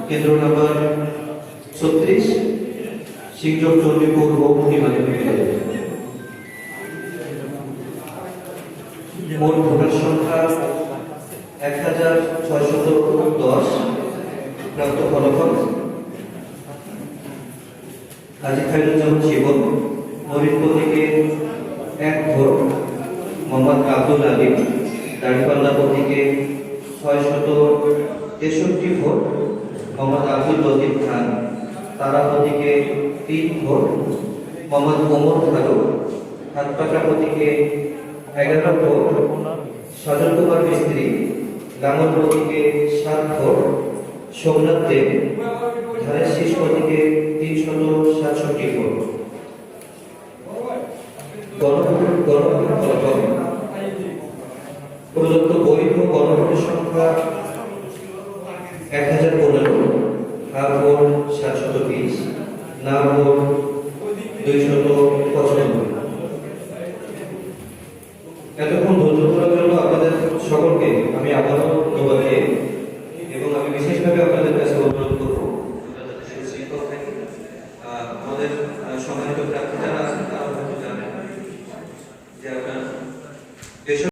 কেন্দ্র নাম্বার 36 শিবচর চণ্ডীপুর বহুমুখী মাধ্যমিক বিদ্যালয়। মোট ভোটার সংখ্যা 1610। প্রাপ্ত ফলাফল: কাজী খায়রুজ্জামান শিবন, ফরিদপুর থেকে 1 ভোট। মোহাম্মদ আব্দুল আলিম, দাঁড়িপাল্লা থেকে 663 ভোট। মোহাম্মদ আব্দুল লতিফ খান, তারাপুর থেকে 3 ভোট। মোহাম্মদ ওমর ফারুক, হাতপাকা থেকে 11 ভোট। সজল কুমার মিস্ত্রি, গাঙ্গল থেকে 7 ভোট। সোমনাথ দেব, ধারের শীর্ষ থেকে 367 ভোট। গণভোটের ফলাফল: প্রদত্ত বৈধ গণভোটের সংখ্যা 1015, হ্যাঁ ভোট 720, না ভোট 295। এতক্ষণ ধৈর্য ধরার জন্য আপনাদের সকলকে আমি আবারও ধন্যবাদ দিই এবং আমি বিশেষভাবে আপনাদের